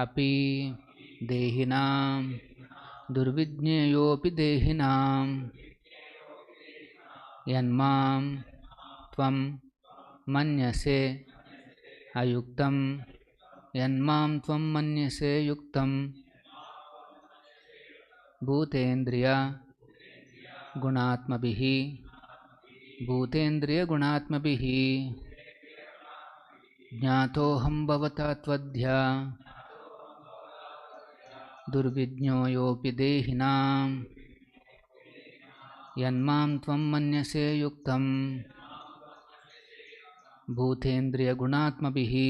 api dehinam durvidnyeyopi dehinam yanmam tvam manyase ayuktam yanmam tvam manyase yuktam bhutendriya gunatmabhihi bhutendriya gunatmabhihi jnatoham bhavata tvadhya durvidnyo yopi dehinam yanmam tvam manyase yuktam bhutendriya gunatmabhihi.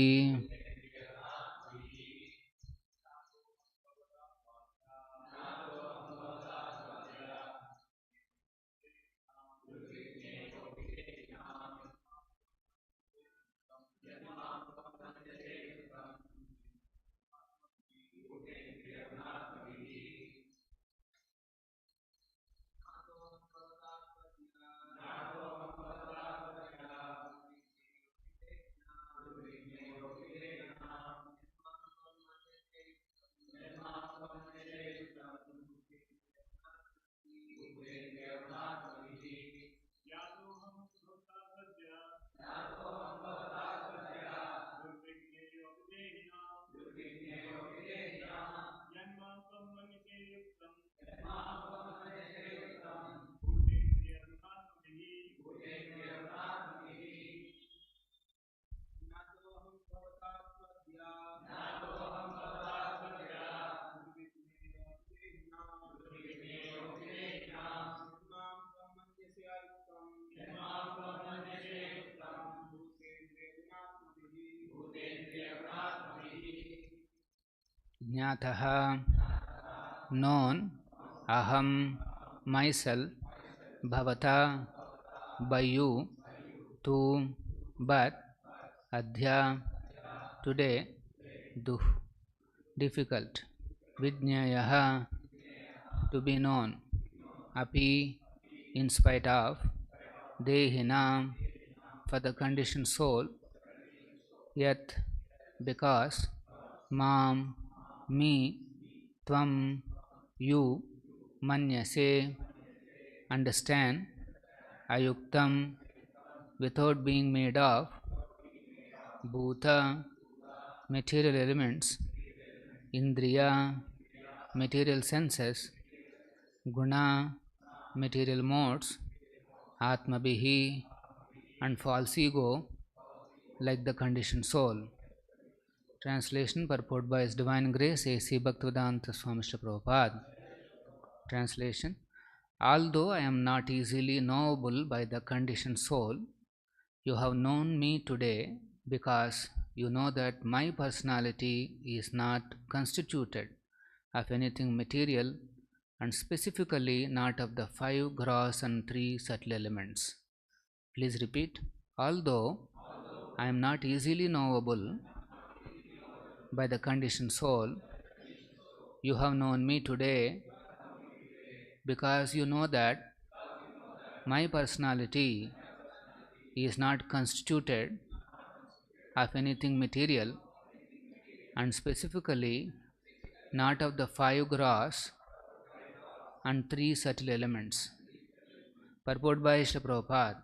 Jnataha, known, aham, myself, bhavata, by you, tu, but, adhya, today, duh, difficult, vidnyayaha, to be known, api, in spite of, dehinam, for the conditioned soul, yet, because, mam, me, tvam, you, manyase, understand, ayuktam, without being made of, bhuta, material elements, indriya, material senses, guna, material modes, atmabhihi, and false ego, like the conditioned soul. Translation purport by His Divine Grace A.C. Bhaktivedanta Swamy Prabhupada. Translation: although I am not easily knowable by the conditioned soul, you have known me today because you know that my personality is not constituted of anything material, and specifically not of the 5 gross and 3 subtle elements. Please repeat. Although I am not easily knowable by the conditioned soul, you have known me today because you know that my personality is not constituted of anything material, and specifically not of the 5 gross and 3 subtle elements. Purport by Srila Prabhupada.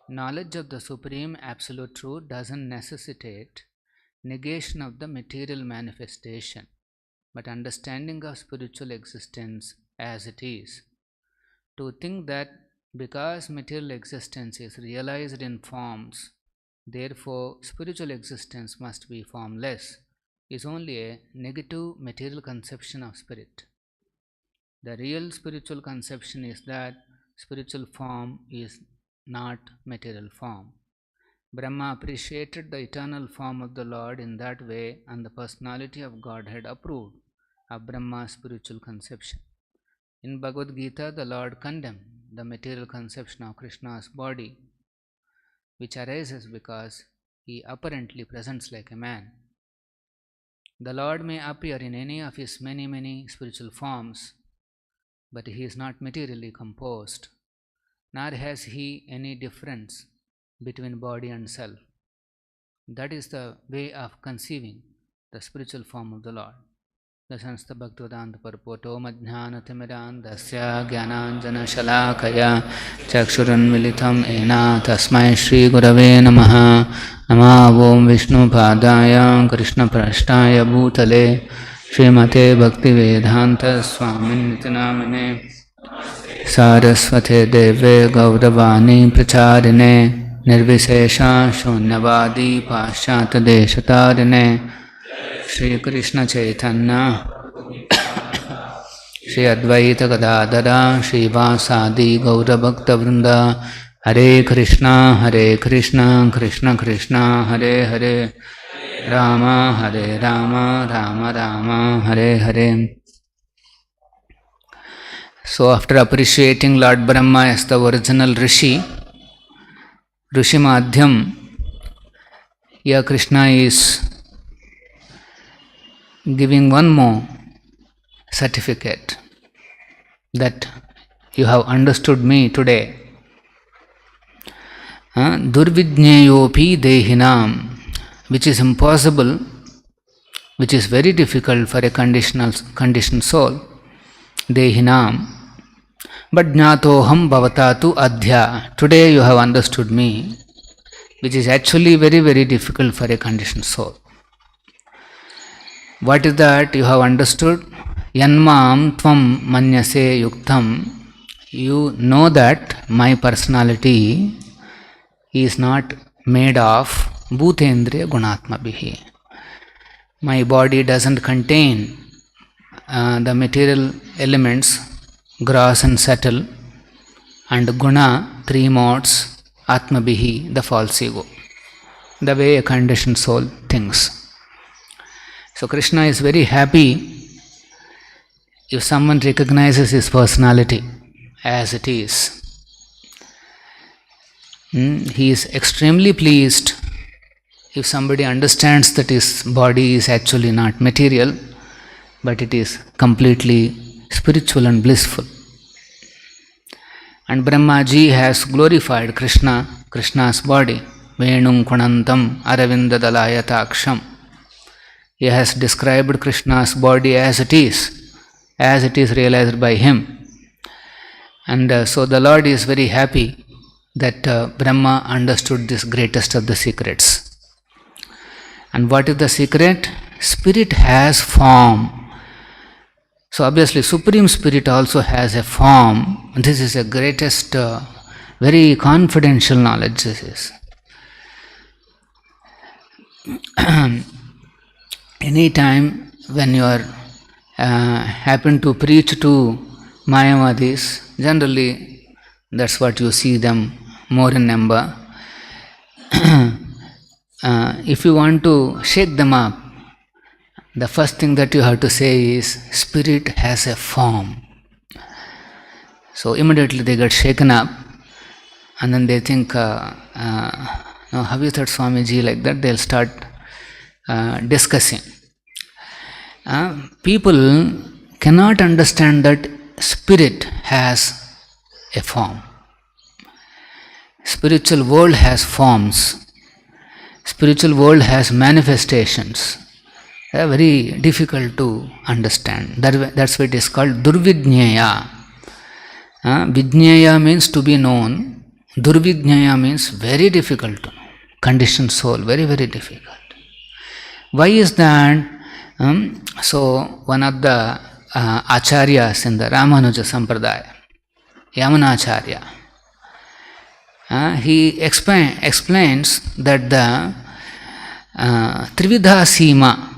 Knowledge of the Supreme Absolute Truth doesn't necessitate negation of the material manifestation, but understanding of spiritual existence as it is. To think that because material existence is realized in forms, therefore spiritual existence must be formless, is only a negative material conception of spirit. The real spiritual conception is that spiritual form is not material form. Brahma appreciated the eternal form of the Lord in that way, and the personality of Godhead approved of Brahma's spiritual conception. In Bhagavad Gita, the Lord condemned the material conception of Krishna's body, which arises because he apparently presents like a man. The Lord may appear in any of his many spiritual forms, but he is not materially composed, nor has he any difference between body and self. That is the way of conceiving the spiritual form of the Lord. Dasansta Bhaktivedanta Purpoto Madhyanatimirandasya Gyananjana Shalakaya Chakshurunmilitam Ena Tasmai Shri Gurave Namaha Namo Om Vishnu Padaya Krishna Prashtaya Bhutale Srimate Bhaktivedanta Swamy Namine Saraswate Deve Gauravani Pracharine Nirvishesha Shunyavadi Paschata Deshatarine Shri Krishna Chaitanya Shri Advaita Gadadara Shri Vasadi Gaura Bhakta Vrinda Hare Krishna Krishna Krishna Hare Hare Rama Rama Rama Hare Hare. So after appreciating Lord Brahma as the original Rishi Madhyam, here Krishna is giving one more certificate that you have understood me today. Durvidnyayopi dehinam, which is impossible, which is very difficult for a conditioned soul, dehinam. But jnatoham bhavatatu adhya, today you have understood me, which is actually very, very difficult for a conditioned soul. What is that you have understood? Yanmam tvam manyase yuktam. You know that my personality is not made of bhutendriya gunatmabhihi. My body doesn't contain the material elements, gross and subtle, and guna, three modes, atmabhihi, the false ego, the way a conditioned soul thinks. So Krishna is very happy if someone recognizes his personality as it is. He is extremely pleased if somebody understands that his body is actually not material, but it is completely spiritual and blissful. And Brahmaji has glorified Krishna's body. Venum kunantam aravinda dalayataksham. He has described Krishna's body as it is realized by him. And so the Lord is very happy that Brahma understood this greatest of the secrets. And what is the secret? Spirit has form. So obviously Supreme Spirit also has a form. This is the greatest, very confidential knowledge this is. Any time when you are happen to preach to Mayavadis, generally that's what you see them more in number. If you want to shake them up, the first thing that you have to say is, Spirit has a form. So immediately they get shaken up, and then they think, no, have you thought Swamiji like that? They'll start discussing. People cannot understand that spirit has a form. Spiritual world has forms. Spiritual world has manifestations. They are very difficult to understand. That's why it is called Durvidnyaya. Vidnyaya means to be known. Durvidnyaya means very difficult to know. Conditioned soul, very, very difficult. Why is that? So one of the acharyas in the Ramanuja Sampradaya, Yamunacharya, he explains that the Trividha Sima,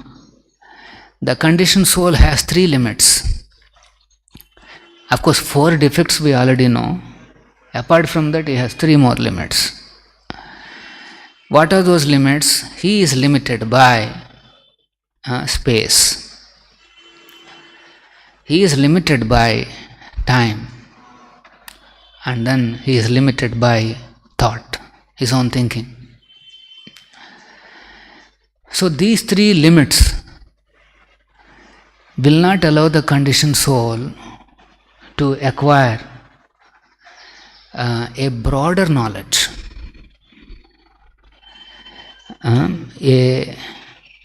the conditioned soul has three limits. Of course, 4 defects we already know. Apart from that, he has 3 more limits. What are those limits? He is limited by space. He is limited by time. And then he is limited by thought, his own thinking. So these 3 limits will not allow the conditioned soul to acquire a broader knowledge, a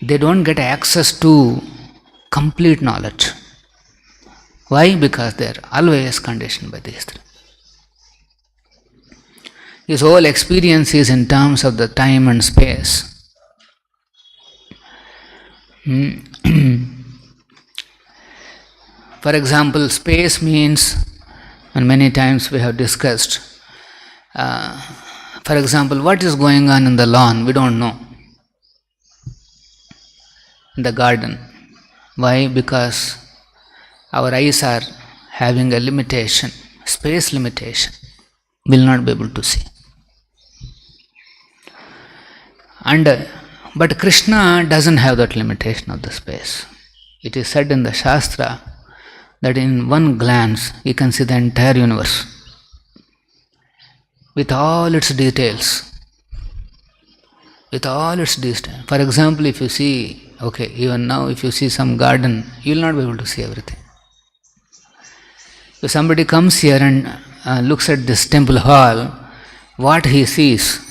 they don't get access to complete knowledge. Why? Because they are always conditioned by these three. His whole experience is in terms of the time and space. For example, space means, and many times we have discussed, for example, what is going on in the lawn, we don't know. In the garden. Why? Because our eyes are having a limitation, space limitation, will not be able to see. But Krishna doesn't have that limitation of the space. It is said in the Shastra that in one glance he can see the entire universe with all its details. With all its details. For example, if you see, even now if you see some garden, you will not be able to see everything. If somebody comes here and looks at this temple hall, what he sees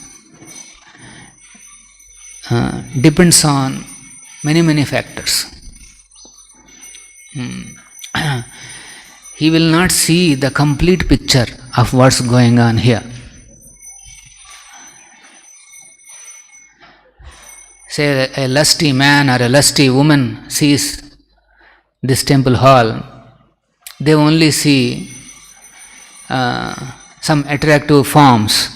depends on many factors. He will not see the complete picture of what's going on here. Say a lusty man or a lusty woman sees this temple hall, they only see some attractive forms.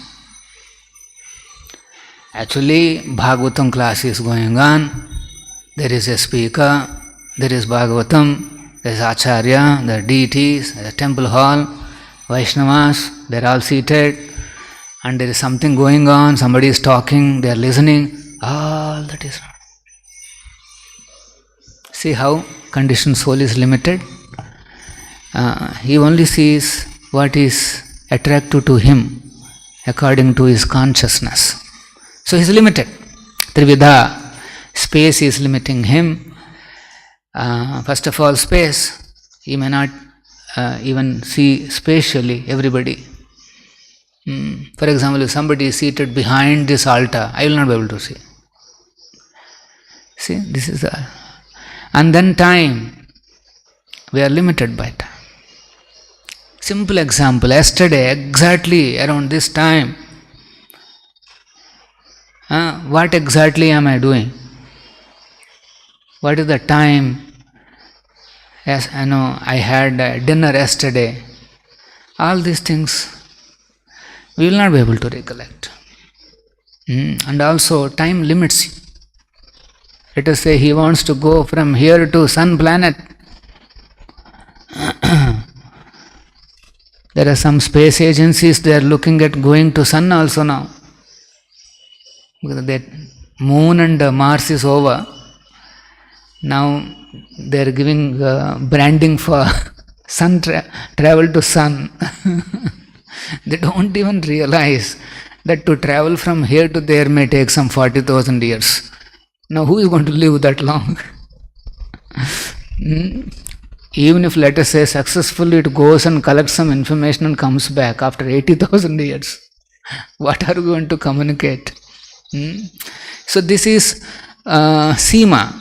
Actually, Bhagavatam class is going on, there is a speaker, there is Bhagavatam, there is Acharya, there are deities, there is a temple hall, Vaishnavas, they are all seated, and there is something going on, somebody is talking, they are listening, all that is not. See how conditioned soul is limited? He only sees what is attractive to him according to his consciousness. So he is limited. Trividha, space is limiting him. First of all, space, he may not even see spatially everybody. For example, if somebody is seated behind this altar, I will not be able to see. See, this is the... And then time, we are limited by time. Simple example, yesterday exactly around this time, what exactly am I doing? What is the time? Yes, I know I had dinner yesterday. All these things we will not be able to recollect. And also time limits you. Let us say he wants to go from here to sun planet. There are some space agencies, they are looking at going to sun also now. Because that moon and Mars is over. Now they are giving branding for sun travel to sun. They don't even realize that to travel from here to there may take some 40,000 years. Now who is going to live that long? Even if, let us say, successfully it goes and collects some information and comes back after 80,000 years, what are we going to communicate? So this is Seema.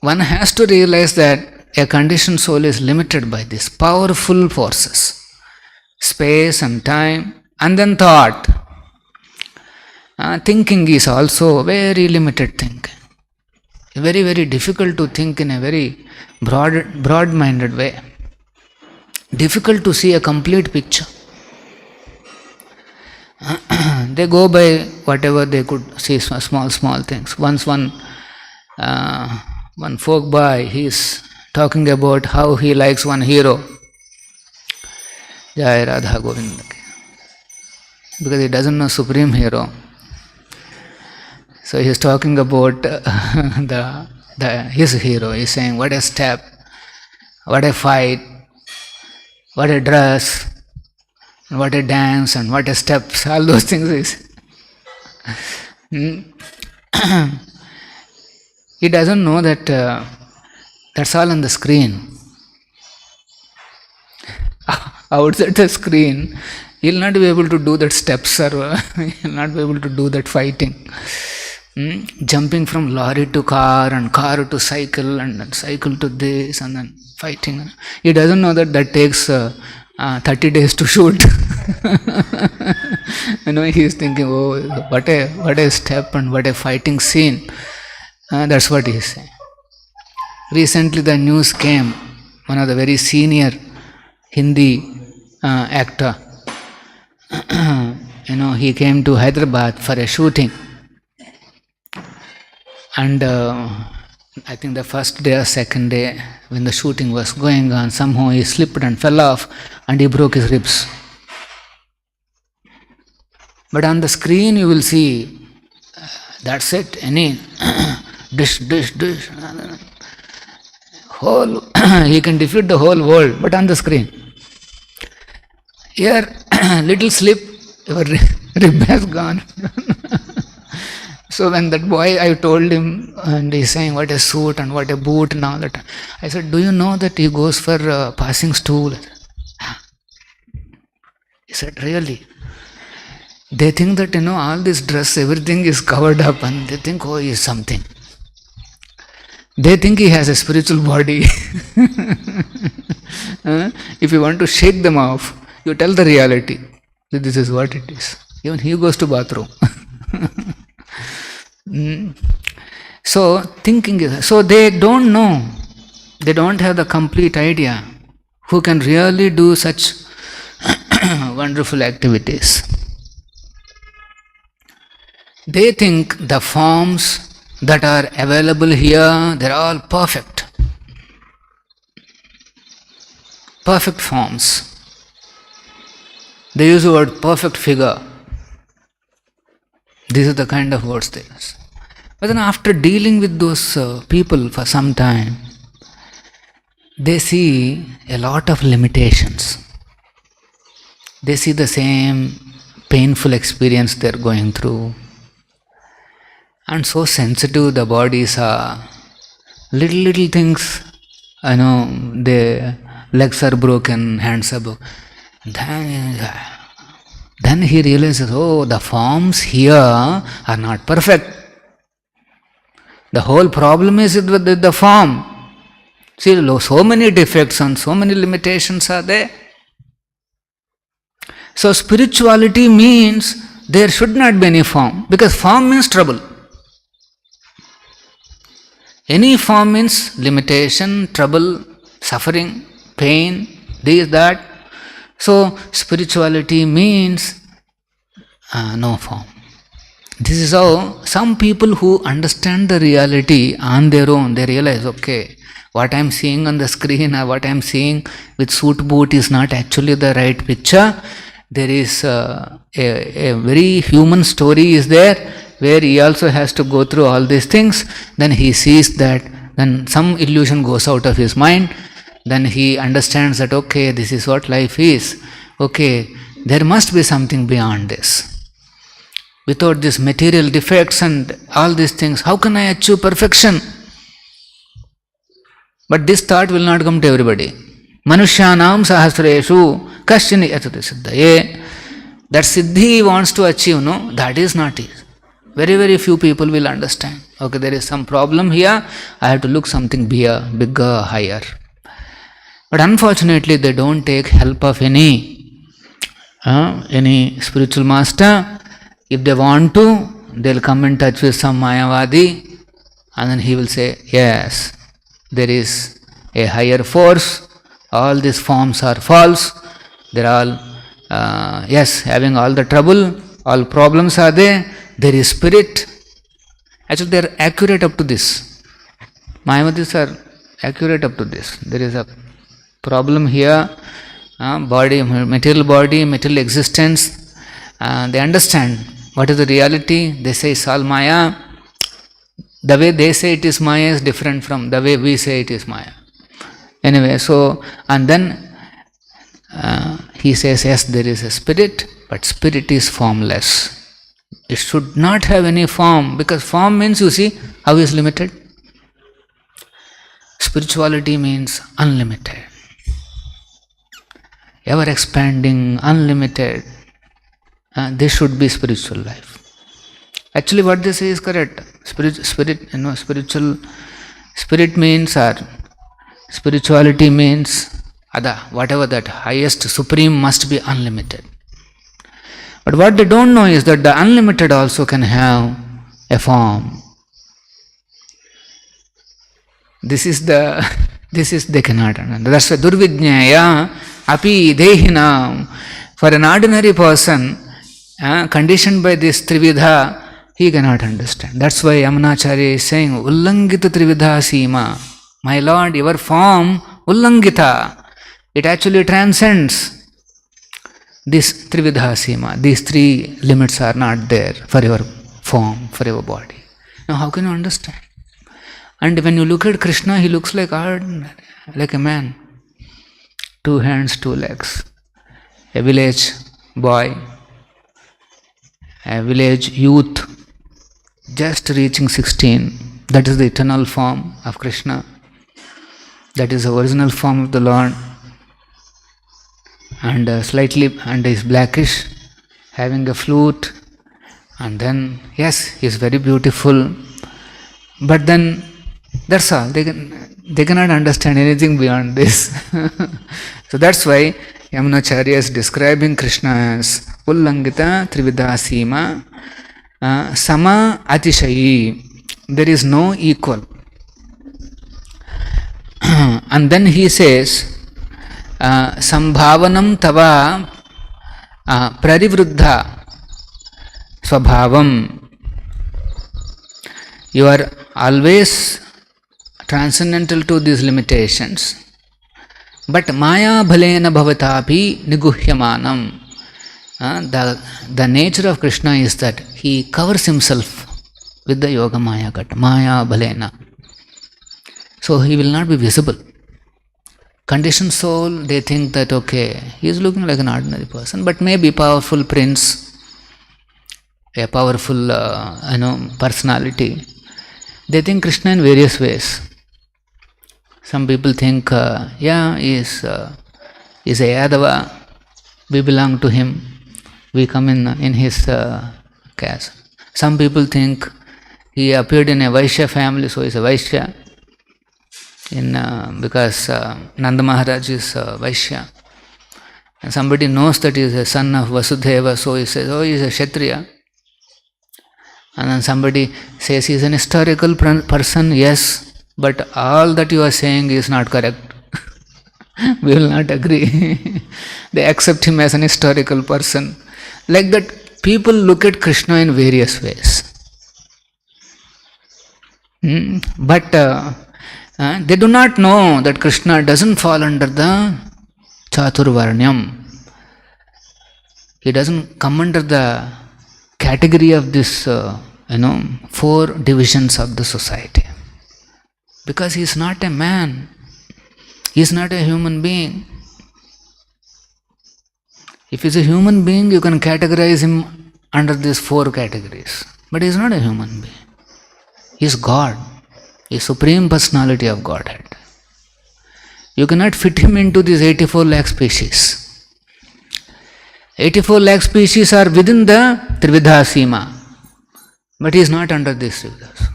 One has to realize that a conditioned soul is limited by these powerful forces, space and time, and then thought. Thinking is also very limited thinking. Very difficult to think in a very broad-minded way. Difficult to see a complete picture. They go by whatever they could see, small things. Once one folk boy, he is talking about how he likes one hero. Jai Radha Govinda. Because he doesn't know Supreme Hero. So he is talking about his hero. He is saying, what a step, what a fight, what a dress, what a dance, and what a steps, all those things is. He doesn't know that that's all on the screen. Outside the screen, he will not be able to do that steps, or he will not be able to do that fighting. Jumping from lorry to car and car to cycle and then cycle to this and then fighting. He doesn't know that takes 30 days to shoot. He is thinking, oh, what a step and what a fighting scene. That's what he is saying. Recently the news came, one of the very senior Hindi actor, he came to Hyderabad for a shooting. And I think the first day or second day, when the shooting was going on, somehow he slipped and fell off and he broke his ribs. But on the screen you will see, that's it, any dish. Whole, he can defeat the whole world, but on the screen. Here, little slip, your rib has gone. So when that boy, I told him, and he's saying what a suit and what a boot and all that. I said, do you know that he goes for passing stool? He said, really? They think that, all this dress, everything is covered up and they think, oh, he is something. They think he has a spiritual body. If you want to shake them off, you tell the reality. This is what it is. Even he goes to bathroom. So thinking is, so they don't know, they don't have the complete idea who can really do such wonderful activities. They think the forms that are available here, they're all perfect. Perfect forms. They use the word perfect figure. These are the kind of words they use. But then after dealing with those people for some time, they see a lot of limitations. They see the same painful experience they're going through. And so sensitive the bodies are. Little things, their legs are broken, hands are broken. Then he realizes, oh, the forms here are not perfect. The whole problem is with the form. See, so many defects and so many limitations are there. So spirituality means there should not be any form, because form means trouble. Any form means limitation, trouble, suffering, pain, this, that. So spirituality means no form. This is how some people who understand the reality on their own, they realize, okay, what I am seeing on the screen or what I am seeing with suit boot is not actually the right picture. There is a very human story is there, where he also has to go through all these things. Then he sees that, then some illusion goes out of his mind. Then he understands that, okay, this is what life is. Okay, there must be something beyond this. Without these material defects and all these things, how can I achieve perfection? But this thought will not come to everybody. Manushyanam sahasreshu kasyani yatati siddhaye. That siddhi he wants to achieve, no, that is not it. Very few people will understand. Okay, there is some problem here, I have to look something bigger, higher. But unfortunately, they don't take help of any spiritual master. If they want to, they'll come in touch with some Mayavadi, and then he will say, yes, there is a higher force, all these forms are false, they're all, having all the trouble, all problems are there is spirit. Actually, they are accurate up to this. Mayavadis are accurate up to this. There is a problem here, material existence. They understand what is the reality. They say it's all Maya. The way they say it is Maya is different from the way we say it is Maya. Anyway, so, and then he says, yes, there is a spirit, but spirit is formless. It should not have any form, because form means, you see, how is limited? Spirituality means unlimited, ever expanding, unlimited. This should be spiritual life. Actually, what they say is correct. Spirit means, or spirituality means, whatever that highest supreme must be unlimited. But what they don't know is that the unlimited also can have a form. This is they cannot understand. That's why durvidnyaya api dehinam. For an ordinary person, conditioned by this trividha, he cannot understand. That's why Yamunacharya is saying, Ullangita trividha sima. My Lord, your form, Ullangita. It actually transcends this trividha sima. These three limits are not there for your form, for your body. Now how can you understand? And when you look at Krishna, he looks like a man. 2 hands, 2 legs. A village boy, a village youth, just reaching 16. That is the eternal form of Krishna. That is the original form of the Lord. And is blackish, having a flute. And then, yes, he is very beautiful. But then, that's all. They cannot understand anything beyond this. So that's why Yamunacharya is describing Krishna as Ullangita Trividha Sima Sama Atishayi. There is no equal. And then he says, Sambhavanam Tava Prarivruddha Swabhavam. You are always transcendental to these limitations. But Maya Bhalena Bhavatapi Niguhyamanam. The nature of Krishna is that he covers himself with the Yoga Maya Gata, Maya Bhalena. So he will not be visible. Conditioned soul, they think that okay, he is looking like an ordinary person, but maybe powerful prince, a powerful personality. They think Krishna in various ways. Some people think, he is a Yadava, we belong to him, we come in his caste. Some people think he appeared in a Vaishya family, so he is a Vaishya, because Nanda Maharaj is Vaishya. And somebody knows that he is a son of Vasudeva, so he says, he is a Kshatriya. And then somebody says he is an historical person, yes, but all that you are saying is not correct. We will not agree. They accept him as an historical person. Like that, people look at Krishna in various ways. But they do not know that Krishna doesn't fall under the Chaturvarnyam. He doesn't come under the category of this, 4 divisions of the society. Because he is not a man. He is not a human being. If he is a human being, you can categorize him under these 4 categories. But he is not a human being. He is God. He is Supreme Personality of Godhead. You cannot fit him into these 84 lakh species. 84 lakh species are within the Trividha Sima. But he is not under this Trividha.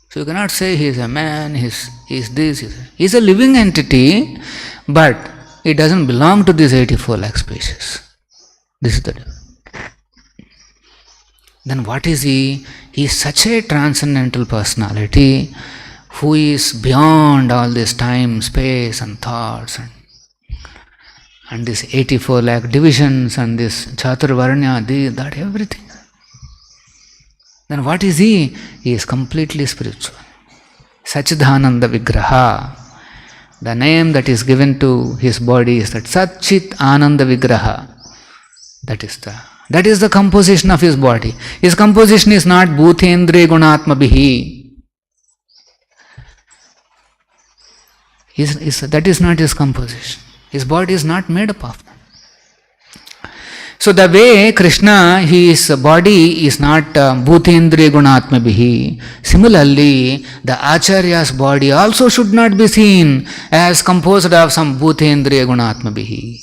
So you cannot say he is a man, he is this, he is a living entity, but he doesn't belong to these 84 lakh species. This is the difference. Then what is he? He is such a transcendental personality who is beyond all this time, space and thoughts and this 84 lakh divisions and this Chaturvarnya, that everything. Then what is he? He is completely spiritual. Satchidananda Vigraha. The name that is given to his body is that Satchit Ananda Vigraha. That is the composition of his body. His composition is not Bhutendriya Gunatma Bihi. That is not his composition. His body is not made up of that. So the way Krishna, his body is not Bhutendriya Gunatma Bihi. Similarly, the Acharya's body also should not be seen as composed of some Bhutendriya Gunatma Bihi.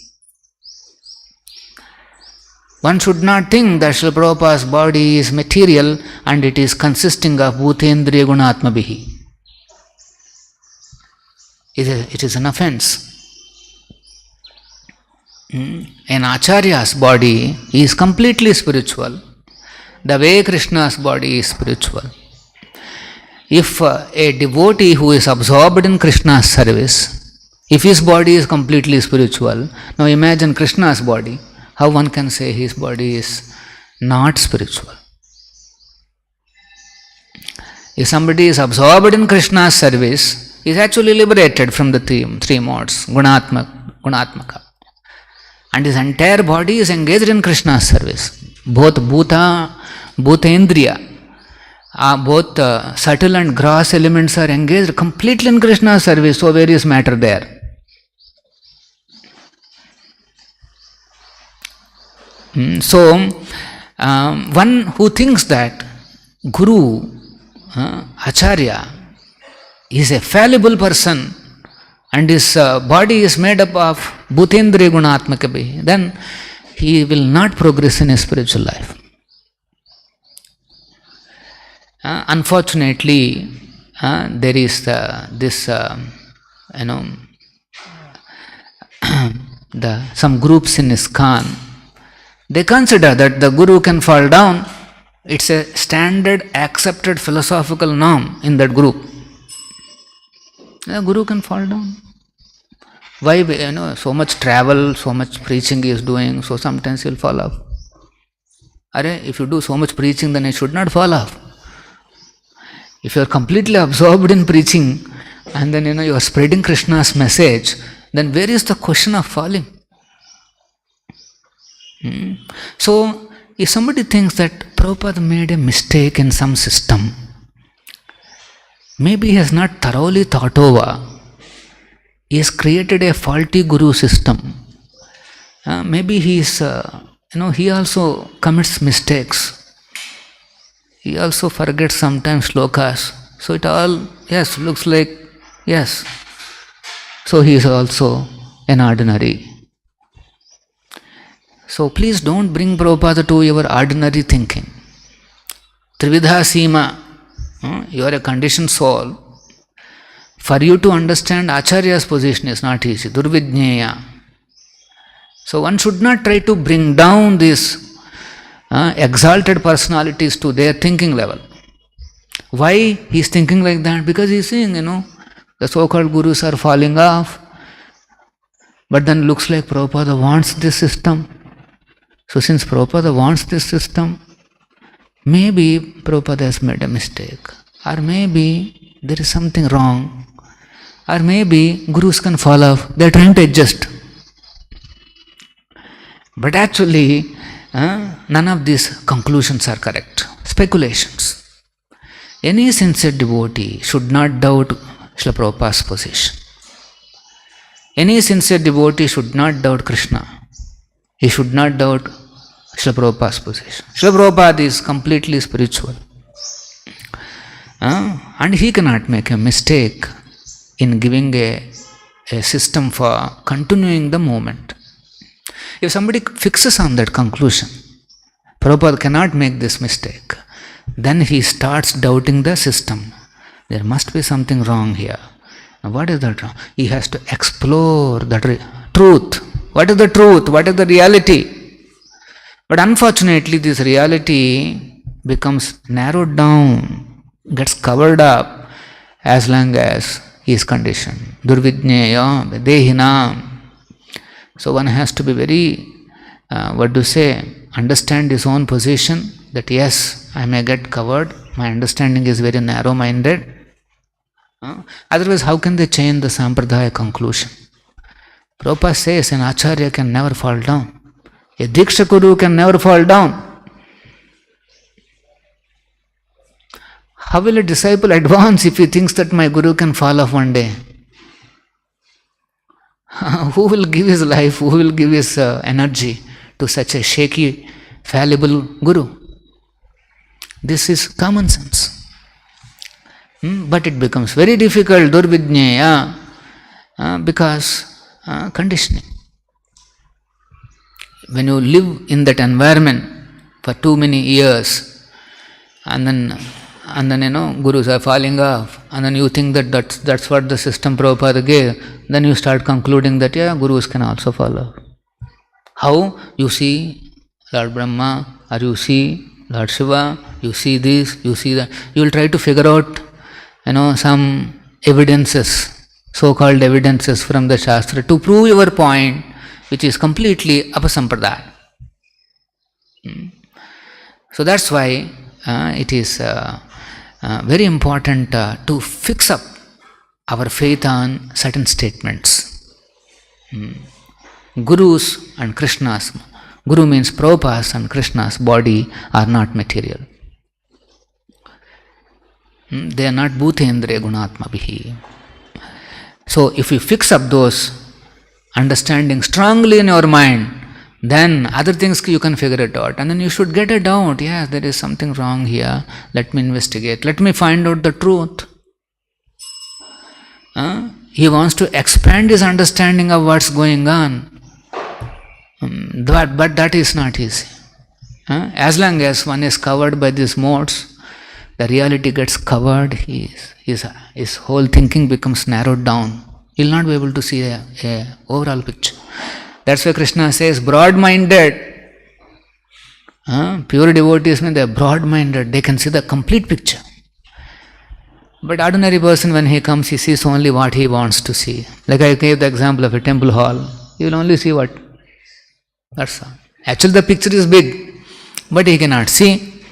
One should not think that Srila Prabhupada's body is material and it is consisting of bhutendriya gunatmabihi. It is an offense. An Acharya's body is completely spiritual, the way Krishna's body is spiritual. If a devotee who is absorbed in Krishna's service, if his body is completely spiritual, now imagine Krishna's body, how one can say his body is not spiritual. If somebody is absorbed in Krishna's service, he is actually liberated from the three modes, gunatmaka. And his entire body is engaged in Krishna's service. Both bhutendriya, both subtle and gross elements are engaged completely in Krishna's service, so where is matter there? So, one who thinks that Guru, Acharya, is a fallible person and his body is made up of bhutendriya gunatmaka, then he will not progress in his spiritual life. Unfortunately, there is some groups in ISKCON, they consider that the Guru can fall down. It's a standard accepted philosophical norm in that group. The Guru can fall down. Why? So much travel, so much preaching he is doing, so sometimes he will fall off. If you do so much preaching, then it should not fall off. If you are completely absorbed in preaching and then you are spreading Krishna's message, then where is the question of falling? So, if somebody thinks that Prabhupada made a mistake in some system, maybe he has not thoroughly thought over, he has created a faulty guru system. Maybe he is, he also commits mistakes. He also forgets sometimes slokas. So it all, yes, looks like, yes. So he is also an ordinary. So please don't bring Prabhupada to your ordinary thinking. Trividha Sima, you are a conditioned soul. For you to understand Acharya's position is not easy. Durvidnyeya. So one should not try to bring down these exalted personalities to their thinking level. Why he is thinking like that? Because he is seeing, the so-called gurus are falling off. But then looks like Prabhupada wants this system. So since Prabhupada wants this system, maybe Prabhupada has made a mistake. Or maybe there is something wrong. Or maybe gurus can fall off. They are trying to adjust. But actually, none of these conclusions are correct. Speculations. Any sincere devotee should not doubt Srila Prabhupada's position. Any sincere devotee should not doubt Krishna. He should not doubt Srila Prabhupada's position. Srila Prabhupada is completely spiritual. And he cannot make a mistake in giving a system for continuing the movement. If somebody fixes on that conclusion, Prabhupada cannot make this mistake, then he starts doubting the system. There must be something wrong here. Now what is that wrong? He has to explore the truth. What is the truth? What is the reality? But unfortunately, this reality becomes narrowed down, gets covered up as long as he is conditioned. Durvidnyeya dehinam. So one has to be very, understand his own position, that yes, I may get covered, my understanding is very narrow-minded. Otherwise, how can they change the Sampradaya conclusion? Prabhupada says an Acharya can never fall down. A Diksha Guru can never fall down. How will a disciple advance if he thinks that my Guru can fall off one day? Who will give his life, who will give his energy to such a shaky, fallible Guru? This is common sense. But it becomes very difficult, durvidnyeya, because conditioning. when you live in that environment for too many years, and then gurus are falling off, and then you think that that's what the system Prabhupada gave, then you start concluding that gurus can also fall off. How? You see Lord Brahma, or you see Lord Shiva, you see this, you see that. You will try to figure out some evidences, so-called evidences from the Shastra to prove your point, which is completely apasampradaya. So that's why it is very important to fix up our faith on certain statements. Gurus and Krishna's, Guru means Prabhupada's and Krishna's body are not material. They are not bhutendriya gunatmabhihi. So if you fix up those understanding strongly in your mind, then other things you can figure it out. And then you should get it out. Yes, there is something wrong here. Let me investigate. Let me find out the truth. He wants to expand his understanding of what's going on. But that is not easy. As long as one is covered by these modes, the reality gets covered, his whole thinking becomes narrowed down. He will not be able to see a overall picture. That's why Krishna says broad-minded. Pure devotees mean they are broad-minded. They can see the complete picture. But ordinary person, when he comes, he sees only what he wants to see. Like I gave the example of a temple hall. He will only see what? That's all. Actually the picture is big, but he cannot see.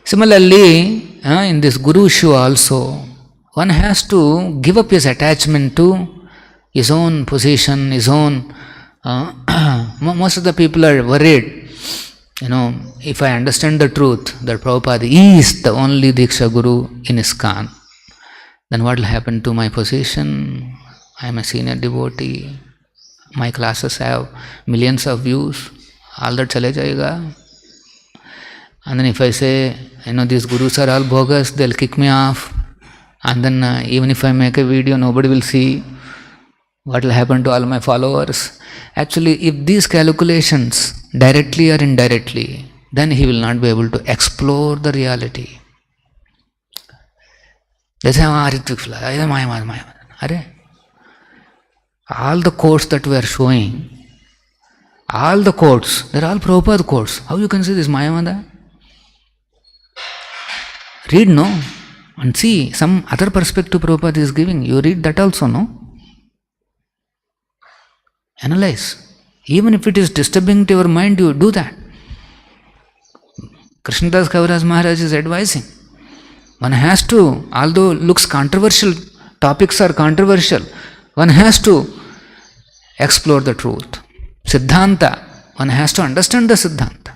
Similarly, in this Guru issue also, one has to give up his attachment to his own position, his own... most of the people are worried, if I understand the truth, that Prabhupada is the only Diksha Guru in ISKCON, then what will happen to my position? I am a senior devotee, my classes have millions of views, all that chale jayega. And then if I say, these gurus are all bogus, they'll kick me off, and then even if I make a video, nobody will see. What will happen to all my followers? Actually, if these calculations, directly or indirectly, then he will not be able to explore the reality. They say, all the quotes that we are showing, all the quotes, they are all Prabhupada quotes. How you can see this Mayamada? Read, no? And see, some other perspective Prabhupada is giving. You read that also, no? Analyze. Even if it is disturbing to your mind, you do that. Krishnadas Kaviraj Maharaj is advising. One has to, although looks controversial, topics are controversial, one has to explore the truth. Siddhanta, one has to understand the Siddhanta.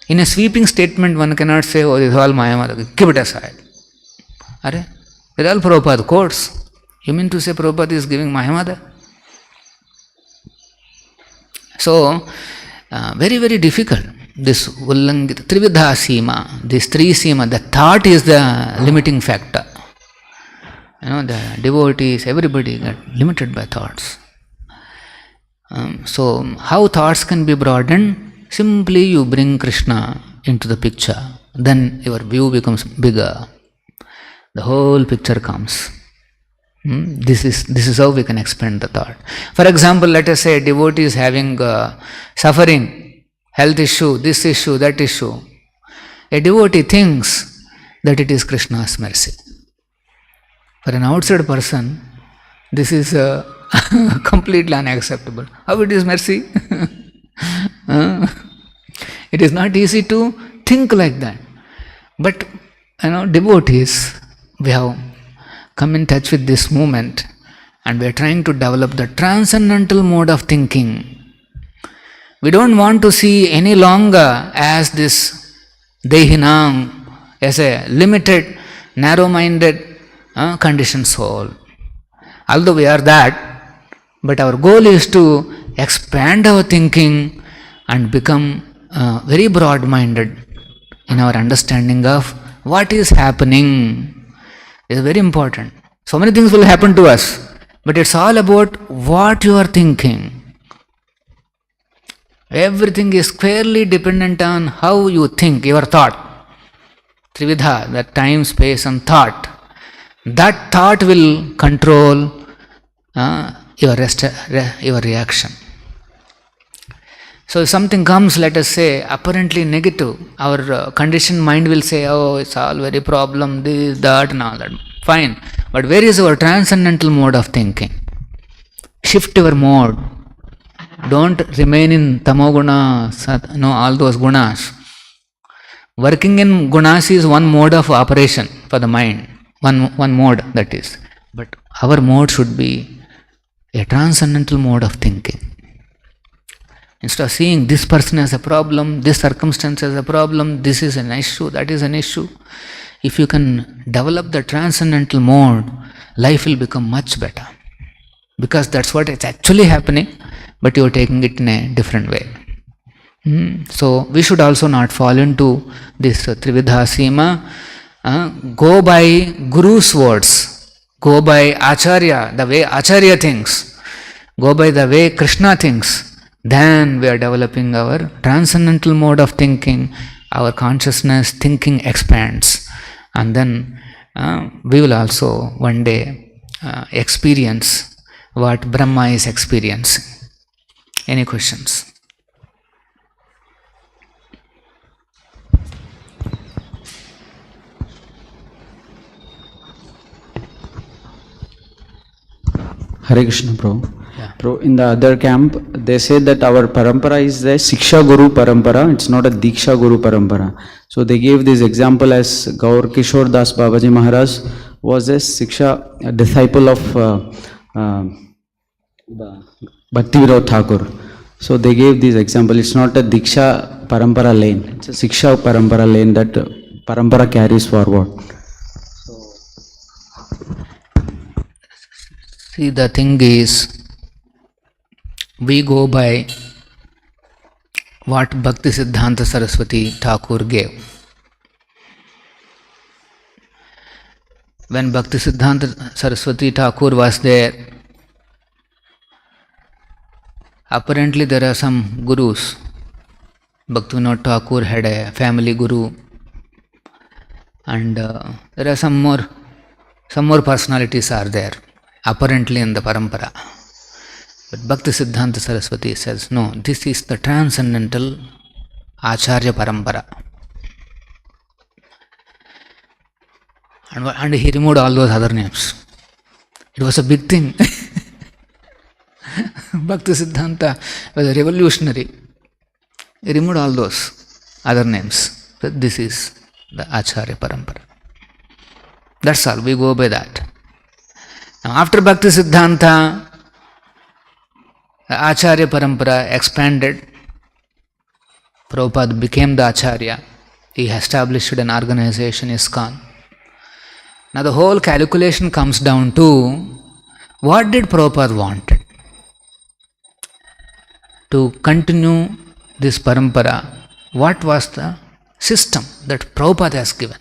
In a sweeping statement, one cannot say, oh, this is all Mayamada, keep it aside. Are they're all Prabhupada quotes. You mean to say Prabhupada is giving Mayamada? So, very, very difficult. This Ullangita, Trividha Sima, this three Sima, the thought is the limiting factor. The devotees, everybody got limited by thoughts. So, how thoughts can be broadened? Simply you bring Krishna into the picture. Then your view becomes bigger. The whole picture comes. This is how we can expand the thought. For example, let us say a devotee is having suffering, health issue, this issue, that issue. A devotee thinks that it is Krishna's mercy. For an outside person, this is completely unacceptable. How it is mercy? It is not easy to think like that. But devotees, we have come in touch with this movement, and we are trying to develop the transcendental mode of thinking. We don't want to see any longer as this Dehinam, as a limited, narrow-minded, conditioned soul. Although we are that, but our goal is to expand our thinking and become very broad-minded in our understanding of what is happening. It is very important. So many things will happen to us, but it's all about what you are thinking. Everything is squarely dependent on how you think, your thought. Trividha, that time, space and thought. That thought will control your reaction. So if something comes, let us say, apparently negative, our conditioned mind will say, oh, it's all very problem, this, that and all that. Fine. But where is our transcendental mode of thinking? Shift your mode. Don't remain in tamoguna, all those gunas. Working in gunas is one mode of operation for the mind. One mode, that is. But our mode should be a transcendental mode of thinking. Instead of seeing this person as a problem, this circumstance as a problem, this is an issue, that is an issue. If you can develop the transcendental mode, life will become much better. Because that's what is actually happening, but you are taking it in a different way. So we should also not fall into this Trividha Sima. Go by Guru's words, go by Acharya, the way Acharya thinks, go by the way Krishna thinks. Then we are developing our transcendental mode of thinking, our consciousness thinking expands, and then we will also one day experience what Brahma is experiencing. Any questions? Hare Krishna, Bro. Yeah. Bro, in the other camp, they say that our parampara is the Shiksha Guru parampara, it's not a Diksha Guru parampara. So they gave this example as Gaur Kishore Das Babaji Maharaj was a Shiksha, a disciple of Bhaktivirod Thakur. So they gave this example, it's not a Diksha parampara lane, it's a Shiksha parampara lane that parampara carries forward. See, the thing is, we go by what Bhaktisiddhanta Saraswati Thakur gave. When Bhaktisiddhanta Saraswati Thakur was there, apparently there are some gurus. Bhaktivinoda Thakur had a family guru, and there are some more personalities are there, apparently in the parampara. But Bhaktisiddhanta Saraswati says, no, this is the transcendental Acharya parampara. And he removed all those other names. It was a big thing. Bhaktisiddhanta was a revolutionary. He removed all those other names. But this is the Acharya parampara. That's all, we go by that. Now after Bhaktisiddhanta, the Acharya parampara expanded. Prabhupada became the Acharya. He established an organization, ISKCON. Now the whole calculation comes down to, what did Prabhupada wanted? To continue this parampara, what was the system that Prabhupada has given?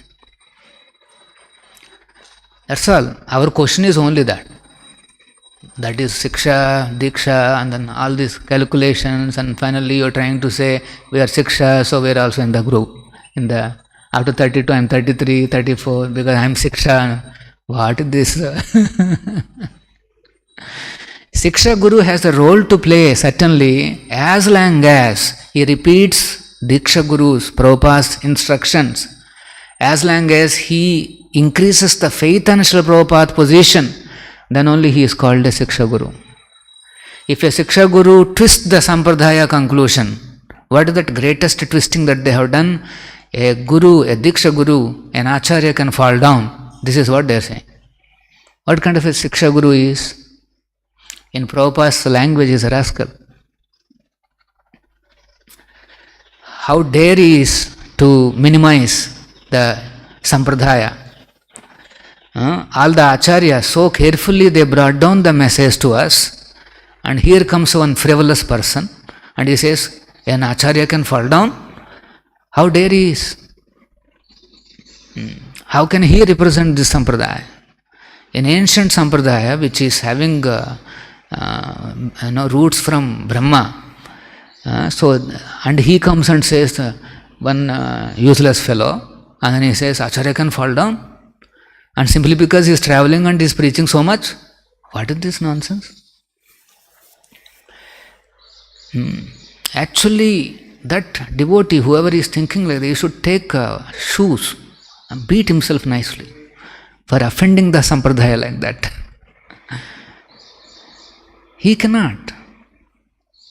That's all. Our question is only that. That is Siksha, Diksha, and then all these calculations, and finally you are trying to say, we are Siksha, so we are also in the group. After 32, I am 33, 34, because I am Siksha. What is this? Siksha Guru has a role to play, certainly, as long as he repeats Diksha Guru's, Prabhupada's instructions, as long as he increases the faith on Srila Prabhupada's position, then only he is called a Siksha Guru. If a Siksha Guru twists the Sampradaya conclusion, what is that greatest twisting that they have done? A Guru, a Diksha Guru, an Acharya can fall down. This is what they are saying. What kind of a Siksha Guru is? In Prabhupada's language is a rascal. How dare he is to minimize the Sampradaya. All the Acharyas, so carefully they brought down the message to us, and here comes one frivolous person and he says, an Acharya can fall down? How dare he is? How can he represent this Sampradaya? An ancient Sampradaya which is having roots from Brahma, And he comes and says, one useless fellow, and then he says, Acharya can fall down. And simply because he is traveling and he is preaching so much, what is this nonsense? Actually, that devotee, whoever is thinking like that, he should take shoes and beat himself nicely for offending the sampradaya like that. He cannot.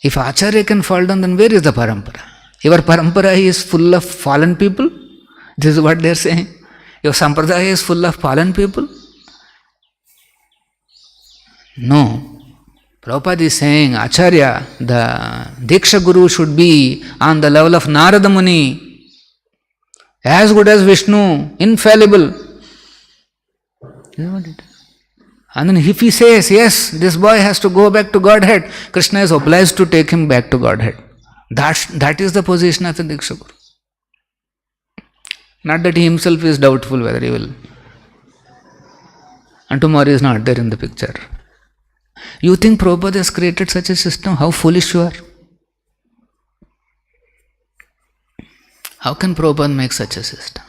If Acharya can fall down, then where is the parampara? Your parampara is full of fallen people? This is what they are saying. Your sampradaya is full of fallen people? No. Prabhupada is saying, Acharya, the Diksha Guru should be on the level of Narada Muni, as good as Vishnu, infallible. And then if he says, yes, this boy has to go back to Godhead, Krishna is obliged to take him back to Godhead. That is the position of the Diksha Guru. Not that he himself is doubtful whether he will. And tomorrow is not there in the picture. You think Prabhupada has created such a system? How foolish you are. How can Prabhupada make such a system?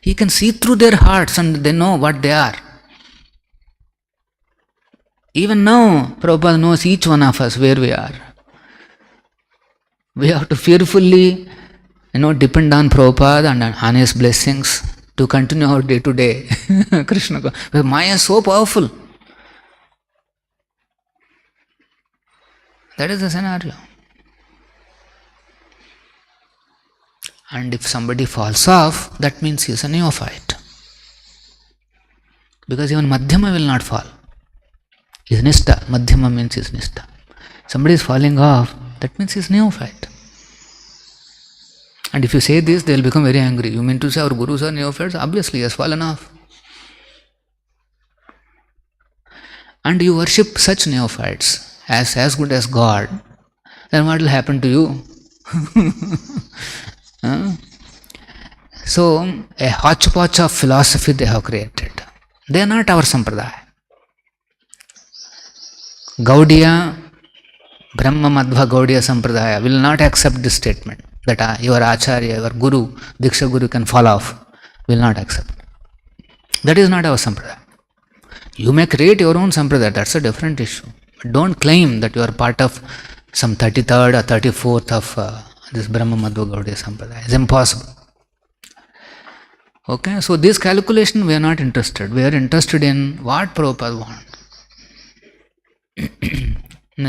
He can see through their hearts and they know what they are. Even now, Prabhupada knows each one of us where we are. We have to fearfully, depend on Prabhupada and on his blessings to continue our day-to-day Krishna. Because Maya is so powerful. That is the scenario. And if somebody falls off, that means he is a neophyte. Because even Madhyama will not fall. His Nishtha. Madhyama means his Nishtha. Somebody is falling off, that means he is neophyte. And if you say this, they will become very angry. You mean to say our gurus are neophytes? Obviously, he has fallen off. And you worship such neophytes as good as God, then what will happen to you? So, a hodgepodge of philosophy they have created. They are not our sampradaya. Gaudiya, Brahma Madhva Gaudiya Sampradaya will not accept this statement that your Acharya, your Guru, Diksha Guru can fall off. Will not accept. That is not our sampradaya. You may create your own sampradaya, that's a different issue. But don't claim that you are part of some 33rd or 34th of this Brahma Madhva Gaudiya Sampradaya. It's impossible. Okay, so this calculation we are not interested. We are interested in what Prabhupada wants.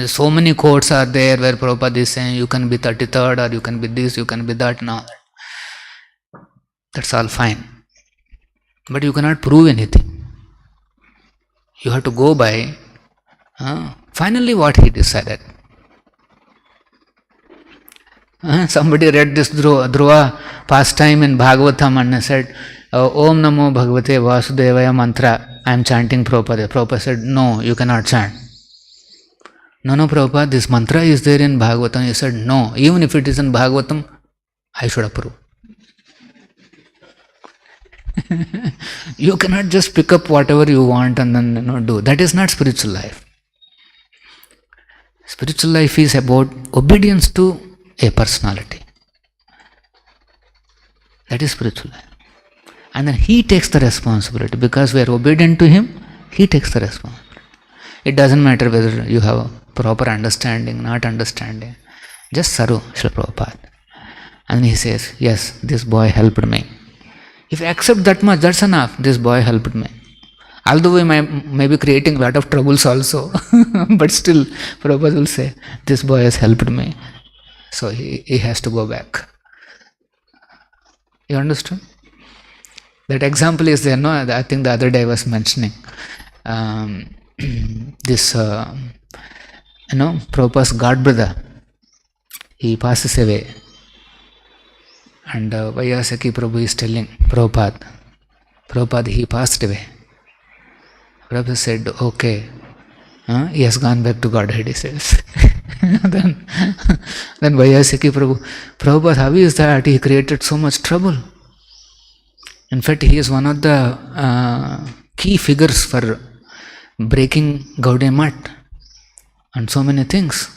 So many quotes are there where Prabhupada is saying you can be 33rd or you can be this, you can be that. No, that's all fine. But you cannot prove anything. You have to go by finally what he decided. Somebody read this Dhruva pastime in Bhagavatam and said, Om Namo Bhagavate Vasudevaya mantra, I am chanting Prabhupada. Prabhupada said, no, you cannot chant. No, Prabhupada, this mantra is there in Bhagavatam. He said, no, even if it is in Bhagavatam, I should approve. You cannot just pick up whatever you want and then do. That is not spiritual life. Spiritual life is about obedience to a personality. That is spiritual life. And then he takes the responsibility. Because we are obedient to him, he takes the responsibility. It doesn't matter whether you have proper understanding, not understanding. Just Saru, Srila Prabhupada. And he says, yes, this boy helped me. If you accept that much, that's enough. This boy helped me. Although we may be creating a lot of troubles also, but still Prabhupada will say, this boy has helped me. So he has to go back. You understood? That example is there, no? I think the other day I was mentioning this, Prabhupada's god brother, he passes away. And Vaiyasaki Prabhu is telling Prabhupada, he passed away. Prabhupada said, okay, he has gone back to Godhead, he says. then Vaiyasaki Prabhupada, how is that? He created so much trouble. In fact, he is one of the key figures for breaking Gaudiya Math and so many things.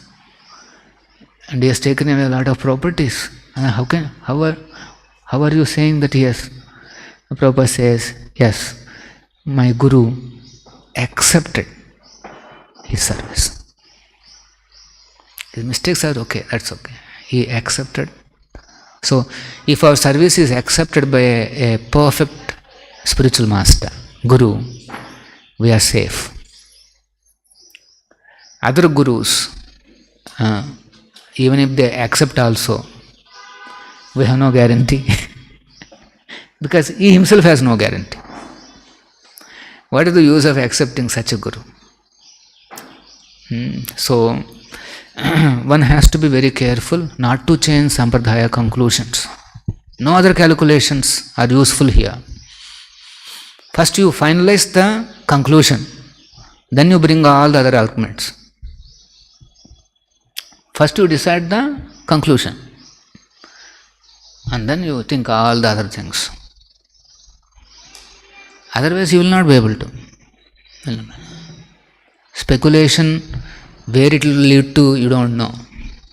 and he has taken away a lot of properties. How are you saying that yes? Prabhupada says, yes, my Guru accepted his service. His mistakes are okay, that's okay. He accepted. So, if our service is accepted by a perfect spiritual master, Guru, we are safe. Other Gurus, even if they accept also, we have no guarantee. Because he himself has no guarantee. What is the use of accepting such a Guru? So, one has to be very careful not to change Sampradaya conclusions. No other calculations are useful here. First you finalize the conclusion, then you bring all the other arguments. First you decide the conclusion, and then you think all the other things. Otherwise you will not be able to. Speculation, where it will lead to, you don't know.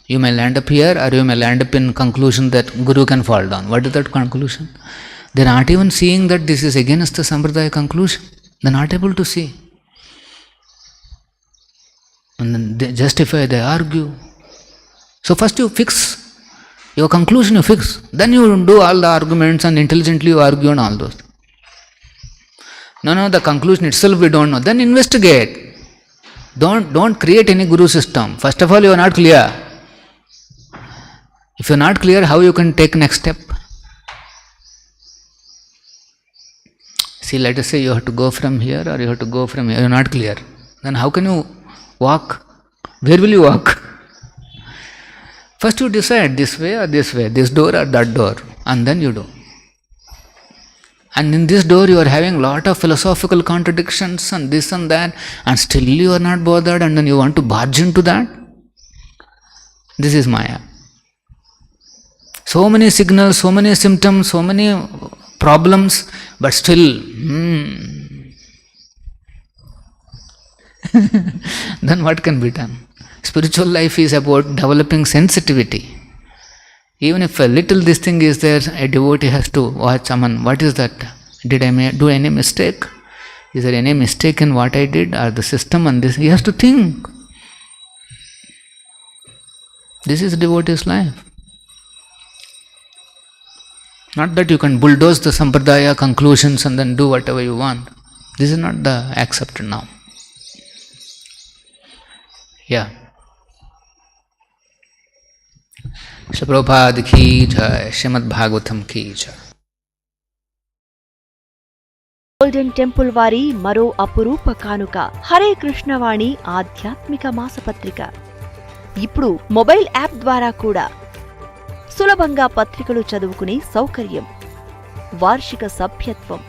You may land up here, or you may land up in conclusion that Guru can fall down. What is that conclusion? They are not even seeing that this is against the Sampradaya conclusion. They are not able to see. And then they justify, they argue. So first you fix your conclusion, you fix. Then you do all the arguments and intelligently you argue on all those. No, the conclusion itself we don't know. Then investigate. Don't create any Guru system. First of all, you are not clear. If you are not clear, how you can take next step? See, let us say you have to go from here or you have to go from here. You are not clear. Then how can you walk? Where will you walk? First you decide this way, this door or that door, and then you do. And in this door you are having lot of philosophical contradictions and this and that, and still you are not bothered, and then you want to barge into that. This is Maya. So many signals, so many symptoms, so many problems, but still, then what can be done? Spiritual life is about developing sensitivity. Even if a little this thing is there, a devotee has to watch, what is that? Did I do any mistake? Is there any mistake in what I did or the system and this? He has to think. This is devotee's life. Not that you can bulldoze the Sampradaya conclusions and then do whatever you want. This is not the accepted now. Yeah. Shri Prabhupada ki jai, Srimad Bhagavatam ki jai. Golden temple వారి మరో అపురూప కానుక హరే కృష్ణవాణి ఆధ్యాత్మిక మాసపత్రిక. ఇప్పుడు mobile app ద్వారా కూడా సులభంగా పత్రికలు చదువుకునే సౌకర్యం, వార్షిక సభ్యత్వం,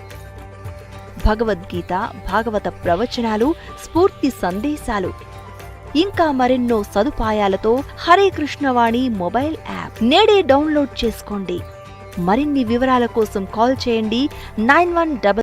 భగవద్గీత, భాగవత ప్రవచనాలు, స్ఫూర్తి సందేశాలు, ఇంకా మరెన్నో సదుపాయాలతో హరే కృష్ణవాణి మొబైల్ యాప్ నేడే డౌన్లోడ్ చేసుకోండి. మరిన్ని వివరాల కోసం కాల్ చేయండి 91